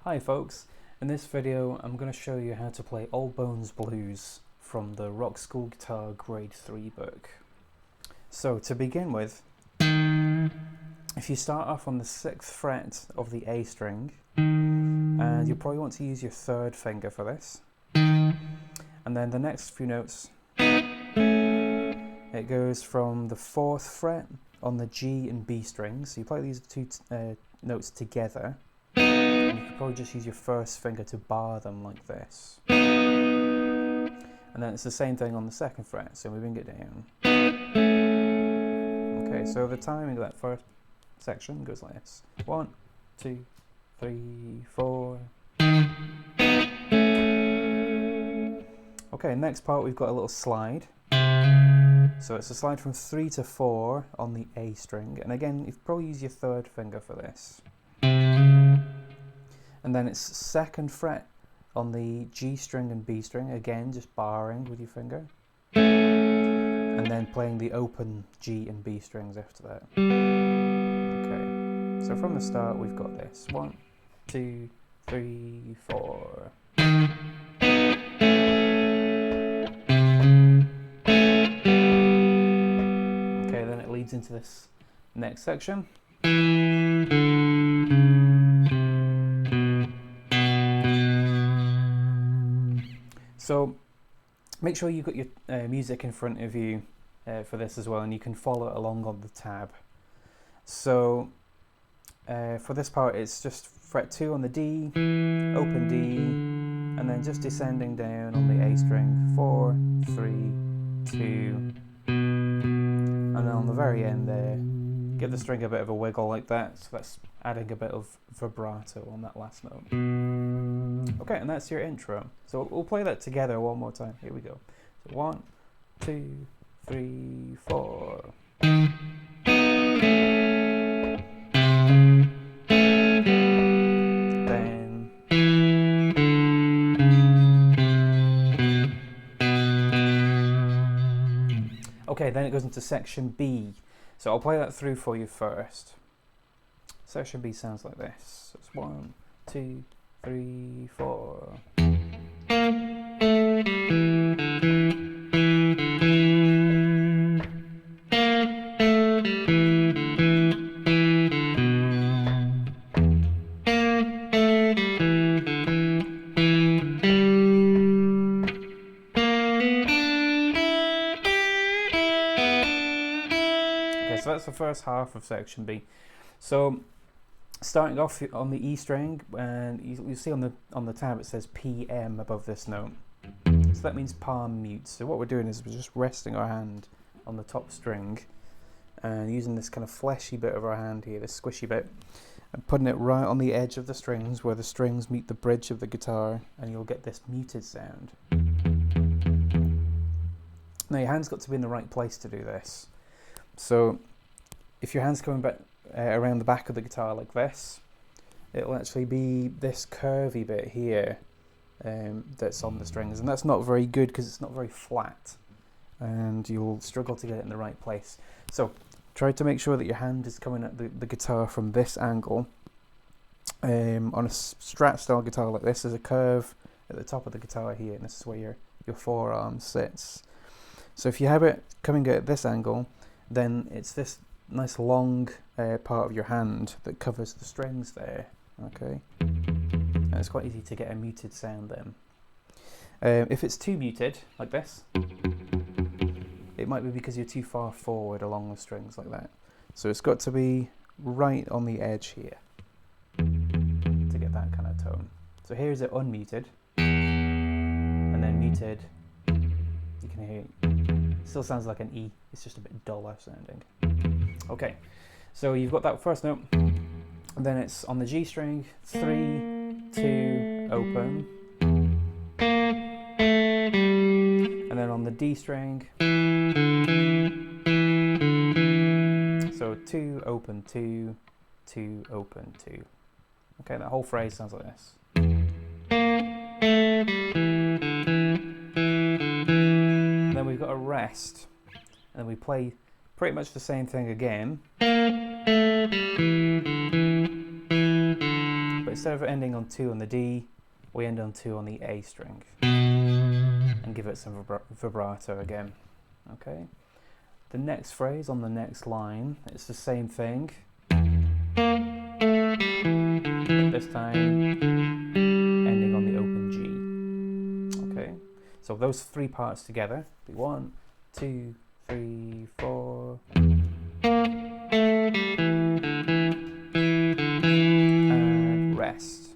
Hi folks, in this video I'm going to show you how to play Old Bones Blues from the Rockschool Guitar Grade 3 book. So to begin with, if you start off on the 6th fret of the A string, and you'll probably want to use your 3rd finger for this, and then the next few notes, it goes from the 4th fret on the G and B strings, so you play these two notes together. You could probably just use your 1st finger to bar them like this. And then it's the same thing on the 2nd fret, so moving it down. Okay, so the timing of that first section goes like this. 1, 2, 3, 4. Okay, next part we've got a little slide. So it's a slide from 3 to 4 on the A string, and again you probably use your 3rd finger for this. And then it's 2nd fret on the G string and B string, again just barring with your finger. And then playing the open G and B strings after that. Okay, so from the start we've got this. 1, 2, 3, 4. Okay, then it leads into this next section. So make sure you've got your music in front of you for this as well, and you can follow it along on the tab. So for this part it's just fret 2 on the D, open D, and then just descending down on the A string, 4, 3, 2, and then on the very end there, give the string a bit of a wiggle like that, so that's adding a bit of vibrato on that last note. Okay, and that's your intro. So we'll play that together one more time. Here we go. So 1, 2, 3, 4. Then okay, then it goes into section B. So I'll play that through for you first. Section B sounds like this. So it's 1, 2, 3, 4. Okay, so that's the first half of section B. So starting off on the E string, and you see on the tab it says PM above this note. So that means palm mute. So what we're doing is we're just resting our hand on the top string and using this kind of fleshy bit of our hand here, this squishy bit, and putting it right on the edge of the strings where the strings meet the bridge of the guitar, and you'll get this muted sound. Now your hand's got to be in the right place to do this. So if your hand's coming back around the back of the guitar like this, it'll actually be this curvy bit here that's on the strings, and that's not very good because it's not very flat and you'll struggle to get it in the right place. So try to make sure that your hand is coming at the guitar from this angle. On a Strat style guitar like this, there's a curve at the top of the guitar here, and this is where your forearm sits. So if you have it coming at this angle, then it's this nice long part of your hand that covers the strings there. Okay, and it's quite easy to get a muted sound then. If it's too muted like this, it might be because you're too far forward along the strings like that. So it's got to be right on the edge here to get that kind of tone. So here's it unmuted, and then muted. You can hear it still sounds like an E, it's just a bit duller sounding. Okay, so you've got that first note, and then it's on the G string, 3, 2, open, and then on the D string, so 2, open, 2, 2, open, 2. Okay, that whole phrase sounds like this. And then we've got a rest, and then we play pretty much the same thing again, but instead of ending on 2 on the D, we end on 2 on the A string. And give it some vibrato again. Okay. The next phrase on the next line, it's the same thing. But this time, ending on the open G. Okay. So those 3 parts together, 1, 2, 3, 4. And rest.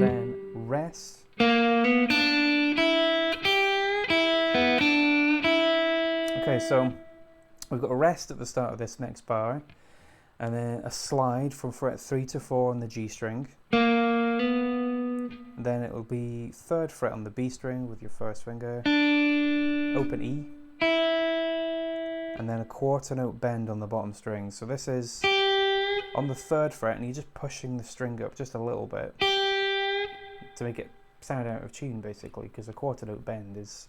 Then rest. Okay, so we've got a rest at the start of this next bar, and then a slide from fret 3 to 4 on the G string. And then it will be 3rd fret on the B string with your first finger, open E, and then a quarter note bend on the bottom string. So this is on the 3rd fret, and you're just pushing the string up just a little bit to make it sound out of tune, basically, because a quarter note bend is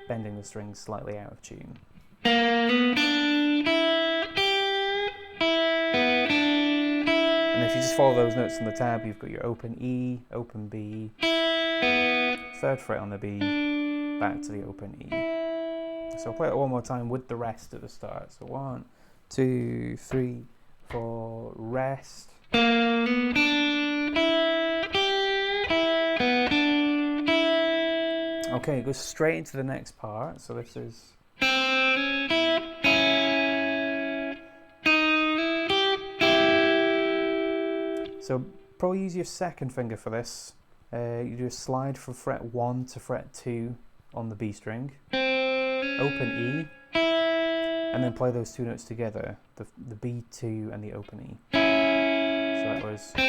bending the strings slightly out of tune. And if you just follow those notes on the tab, you've got your open E, open B, 3rd fret on the B, back to the open E. So I'll play it one more time with the rest at the start. So 1, 2, 3, 4, rest. Okay, it goes straight into the next part. So this is. So probably use your 2nd finger for this. You do a slide from fret 1 to fret 2 on the B string, open E, and then play those 2 notes together, the B2 and the open E. So that was. Okay,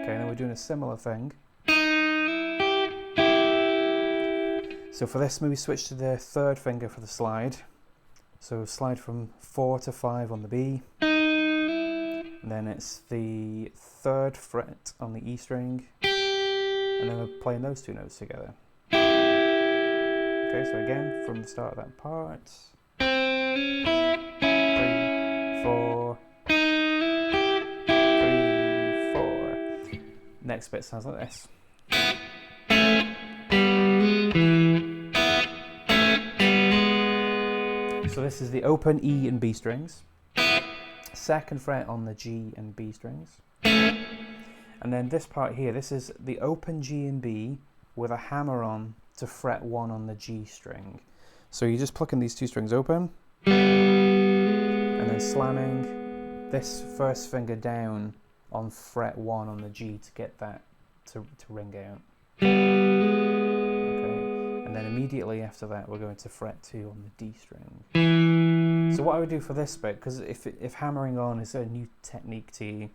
and then we're doing a similar thing. So for this, maybe switch to the 3rd finger for the slide. So slide from 4 to 5 on the B. And then it's the 3rd fret on the E string. And then we're playing those 2 notes together. Okay, so again, from the start of that part. 3, 4. 3, 4. Next bit sounds like this. So this is the open E and B strings, 2nd fret on the G and B strings, and then this part here, this is the open G and B with a hammer-on to fret 1 on the G string. So you're just plucking these 2 strings open, and then slamming this 1st finger down on fret 1 on the G to get that to ring out. And then immediately after that, we're going to fret 2 on the D string. So what I would do for this bit, because if hammering on is a new technique to you,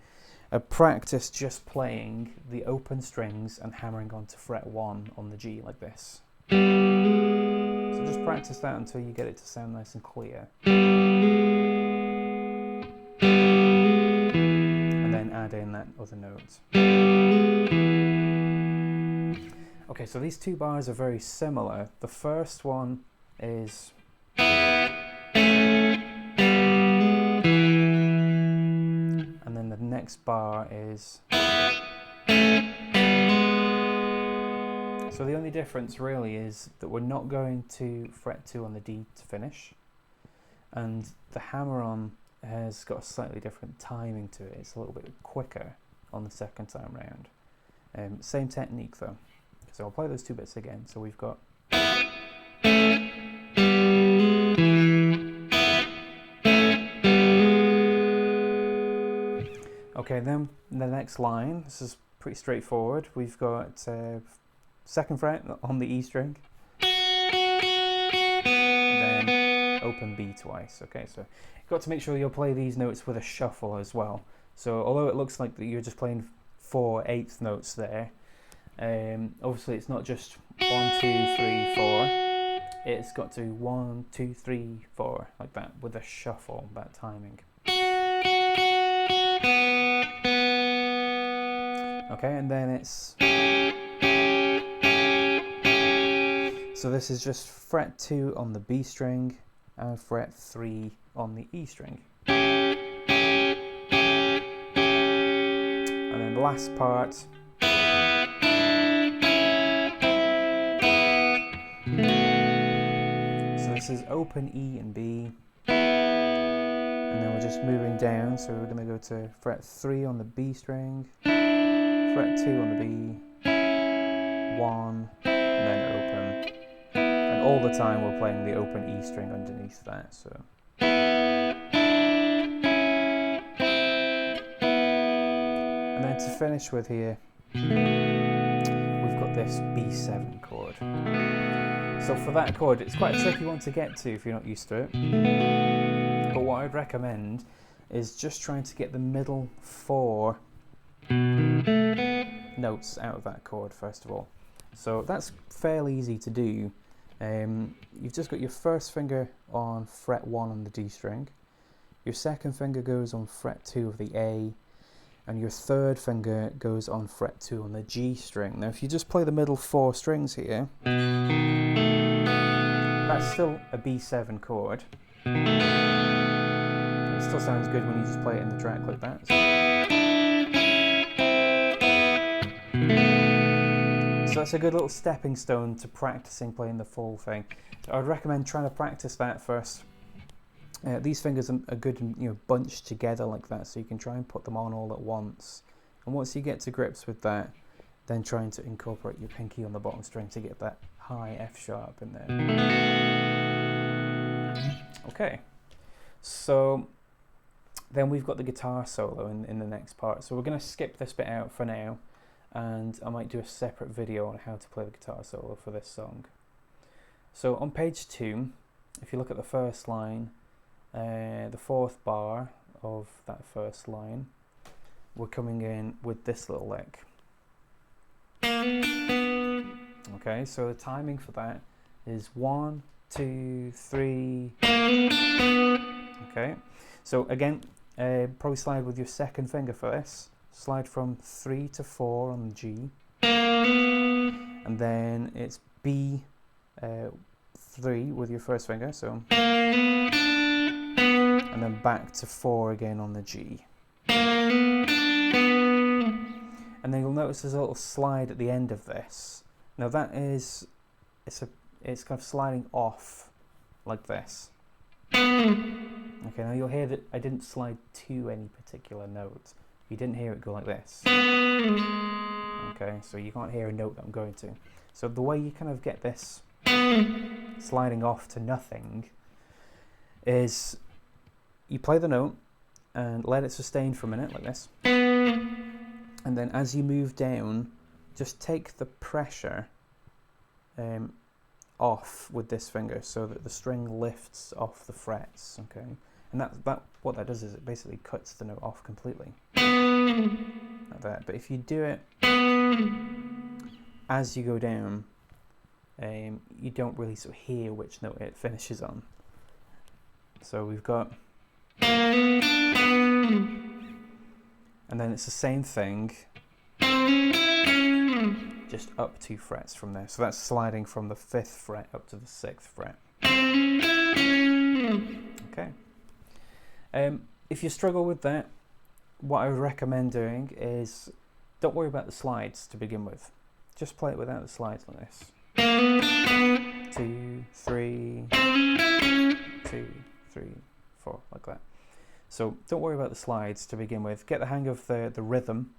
practice just playing the open strings and hammering on to fret 1 on the G like this. So just practice that until you get it to sound nice and clear. And then add in that other note. Okay, so these 2 bars are very similar. The first one is. And then the next bar is. So the only difference really is that we're not going to fret 2 on the D to finish. And the hammer-on has got a slightly different timing to it. It's a little bit quicker on the 2nd time round. Same technique though. So I'll play those 2 bits again. So we've got. Okay, then the next line, this is pretty straightforward. We've got 2nd fret on the E string, and then open B twice. Okay, so you've got to make sure you'll play these notes with a shuffle as well. So although it looks like that you're just playing 4 8th notes there, obviously it's not just 1, 2, 3, 4. It's got to 1, 2, 3, 4 like that with a shuffle, that timing. Okay, and then it's. So this is just fret 2 on the B string and fret 3 on the E string. And then the last part. So this is open E and B. And then we're just moving down, so we're going to go to fret 3 on the B string, fret 2 on the B, 1, and then open. And all the time we're playing the open E string underneath that. So. And then to finish with here, we've got this B7 chord. So for that chord, it's quite a tricky one to get to if you're not used to it. But what I'd recommend is just trying to get the middle 4 notes out of that chord first of all. So that's fairly easy to do. You've just got your first finger on fret 1 on the D string, your second finger goes on fret 2 of the A, and your third finger goes on fret 2 on the G string. Now if you just play the middle 4 strings here, that's still a B7 chord. It still sounds good when you just play it in the track like that. So that's a good little stepping stone to practicing playing the full thing. So I'd recommend trying to practice that first. These fingers are good and bunched together like that, so you can try and put them on all at once. And once you get to grips with that, then trying to incorporate your pinky on the bottom string to get that high F sharp in there. Okay, so then we've got the guitar solo in the next part. So we're going to skip this bit out for now, and I might do a separate video on how to play the guitar solo for this song. So on page 2, if you look at the first line, the 4th bar of that first line, we're coming in with this little lick. Okay, so the timing for that is 1, 2, 3. Okay, so again, probably slide with your second finger for this. Slide from 3 to 4 on the G, and then it's B 3 with your first finger, so, and then back to 4 again on the G. And then you'll notice there's a little slide at the end of this. Now that is, it's kind of sliding off like this. Okay, now you'll hear that I didn't slide to any particular note. You didn't hear it go like this. Okay, so you can't hear a note that I'm going to. So the way you kind of get this sliding off to nothing is you play the note and let it sustain for a minute like this. And then as you move down, just take the pressure off with this finger so that the string lifts off the frets, okay? And what that does is it basically cuts the note off completely. Like that. But if you do it as you go down, you don't really sort of hear which note it finishes on. So we've got, and then it's the same thing, just up 2 frets from there. So that's sliding from the 5th fret up to the 6th fret. Okay. If you struggle with that, what I would recommend doing is don't worry about the slides to begin with. Just play it without the slides like this. 2, 3, 2, 3, 4, like that. So don't worry about the slides to begin with. Get the hang of the rhythm,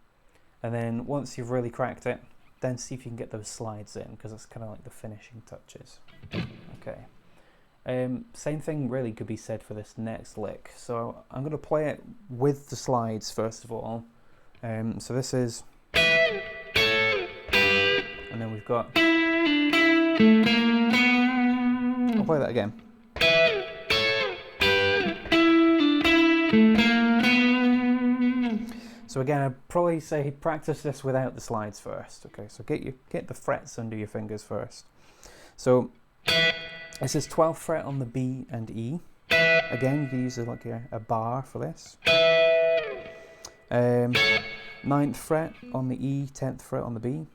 and then once you've really cracked it, then see if you can get those slides in, because that's kind of like the finishing touches. Okay. Same thing really could be said for this next lick. So I'm going to play it with the slides first of all. So this is, and then we've got, I'll play that again. So again, I'd probably say practice this without the slides first. Okay, so get the frets under your fingers first. So this is 12th fret on the B and E. Again, you can use like a bar for this. 9th fret on the E, 10th fret on the B.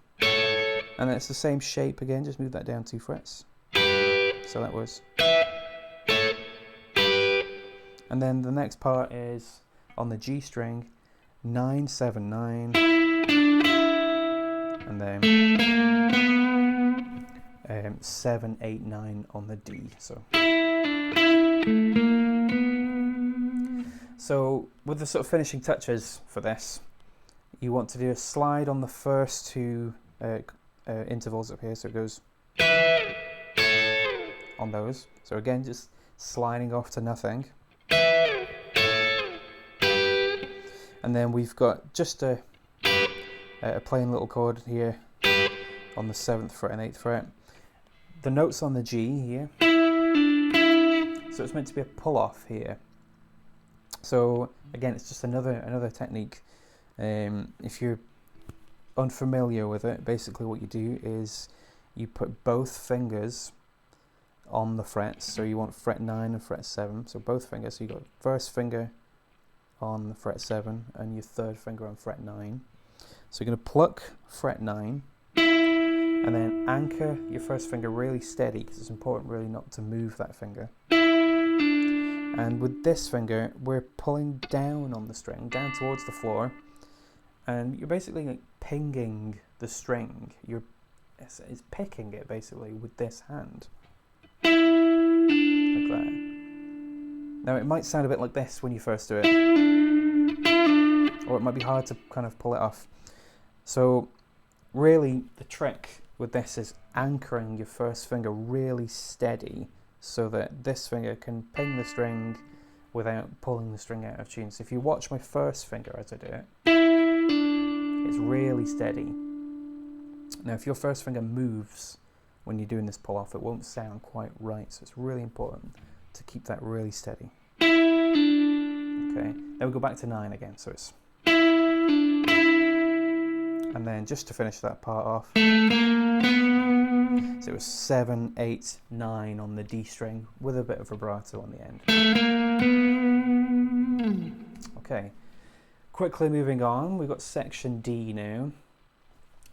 And it's the same shape again, just move that down 2 frets. So that was. And then the next part is on the G string, 9, 7, 9, and then 7, 8, 9 on the D. So with the sort of finishing touches for this, you want to do a slide on the first two intervals up here, so it goes on those. So again, just sliding off to nothing. And then we've got just a plain little chord here on the 7th fret and 8th fret. The notes on the G here, so it's meant to be a pull-off here. So again, it's just another technique. If you're unfamiliar with it, basically what you do is you put both fingers on the frets. So you want fret 9 and fret 7, so both fingers. So you got first finger on the fret 7 and your third finger on fret 9. So you're going to pluck fret 9 and then anchor your first finger really steady, because it's important really not to move that finger. And with this finger, we're pulling down on the string, down towards the floor, and you're basically like pinging the string. It's picking it basically with this hand, like that. Now it might sound a bit like this when you first do it, or it might be hard to kind of pull it off. So really the trick with this is anchoring your first finger really steady so that this finger can ping the string without pulling the string out of tune. So if you watch my first finger as I do it, it's really steady. Now if your first finger moves when you're doing this pull off, it won't sound quite right, so it's really important to keep that really steady. Okay, then we go back to 9 again, so it's, and then just to finish that part off, so it was 7, 8, 9 on the D string with a bit of vibrato on the end. Okay, quickly moving on, we've got section D now.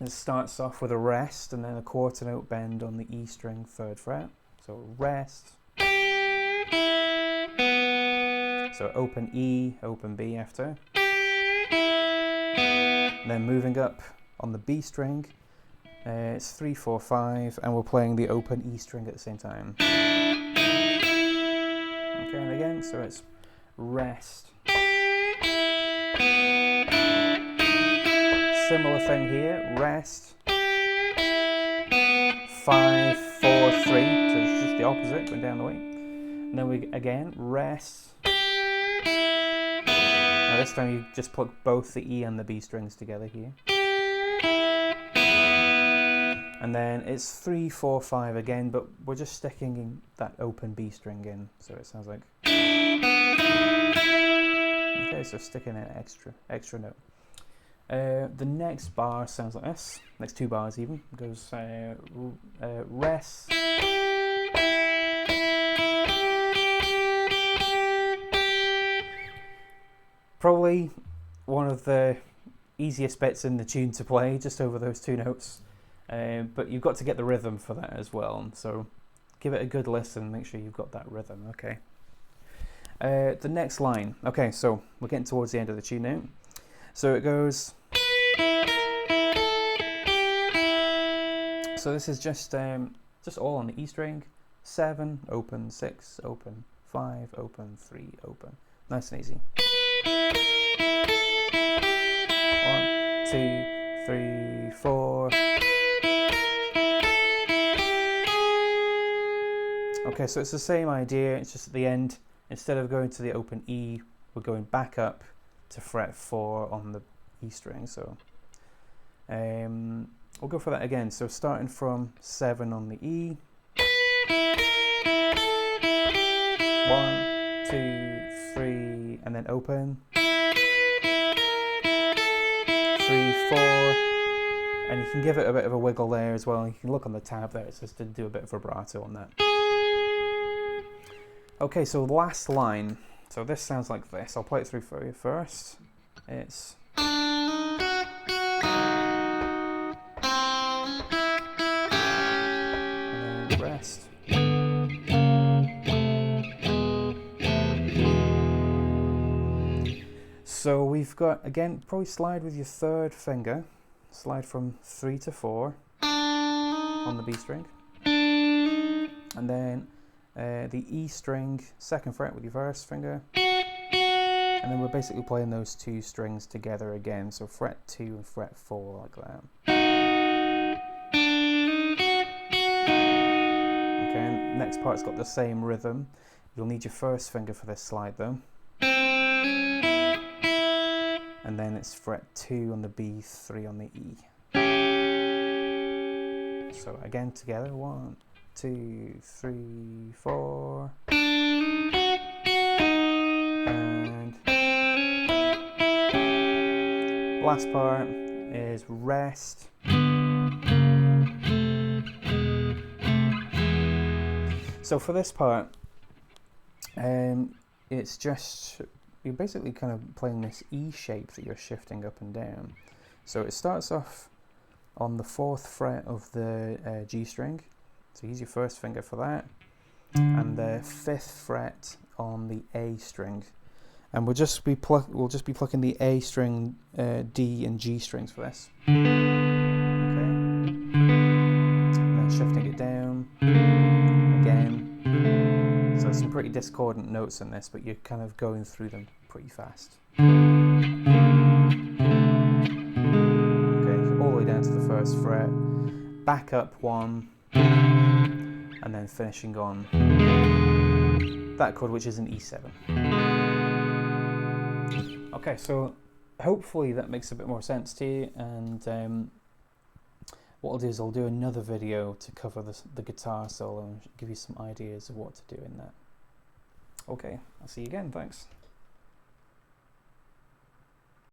It starts off with a rest and then a quarter note bend on the E string 3rd fret. So rest. So open E, open B after. And then moving up on the B string, it's 3, 4, 5, and we're playing the open E string at the same time. Okay, and again, so it's rest. Similar thing here, rest. 5, 4, 3, so it's just the opposite, going down the way. And then we again rest. Now this time you just pluck both the E and the B strings together here. And then it's 3, 4, 5 again, but we're just sticking in that open B string in, so it sounds like. Okay, so sticking in an extra note. The next bar sounds like this. Next 2 bars even goes rest. Probably one of the easiest bits in the tune to play, just over those 2 notes. But you've got to get the rhythm for that as well. So give it a good listen, make sure you've got that rhythm, okay? The next line. Okay, so we're getting towards the end of the tune now. So it goes... So this is just all on the E string. 7, open, 6, open, 5, open, 3, open. Nice and easy. 1, 2, 3, 4. Okay, so it's the same idea, it's just at the end, instead of going to the open E, we're going back up to fret 4 on the E string. So we'll go for that again. So starting from 7 on the E. 1, 2, 3, and then open. 3, 4, and you can give it a bit of a wiggle there as well. You can look on the tab there, it says to do a bit of vibrato on that. Okay, so last line. So this sounds like this. I'll play it through for you first. It's... and then rest. And So we've got, again, probably slide with your third finger, slide from 3 to 4 on the B string, and then the E string, 2nd fret with your first finger, and then we're basically playing those 2 strings together again, so fret 2 and fret 4 like that. Okay, next part's got the same rhythm. You'll need your first finger for this slide though. And then it's fret 2 on the B, 3 on the E. So again together, 1, 2, 3, 4. And last part is rest. So for this part, it's just, you're basically kind of playing this E shape that you're shifting up and down. So it starts off on the 4th fret of the G string, so use your first finger for that, and the 5th fret on the A string, and we'll just be plucking the A string, D and G strings for this. Okay, and then shifting it down again. So some pretty discordant notes in this, but you're kind of going through them pretty fast. Okay, all the way down to the 1st fret, back up 1, and then finishing on that chord, which is an E7. Okay, so hopefully that makes a bit more sense to you, and what I'll do is I'll do another video to cover the guitar solo and give you some ideas of what to do in that. Okay, I'll see you again, thanks.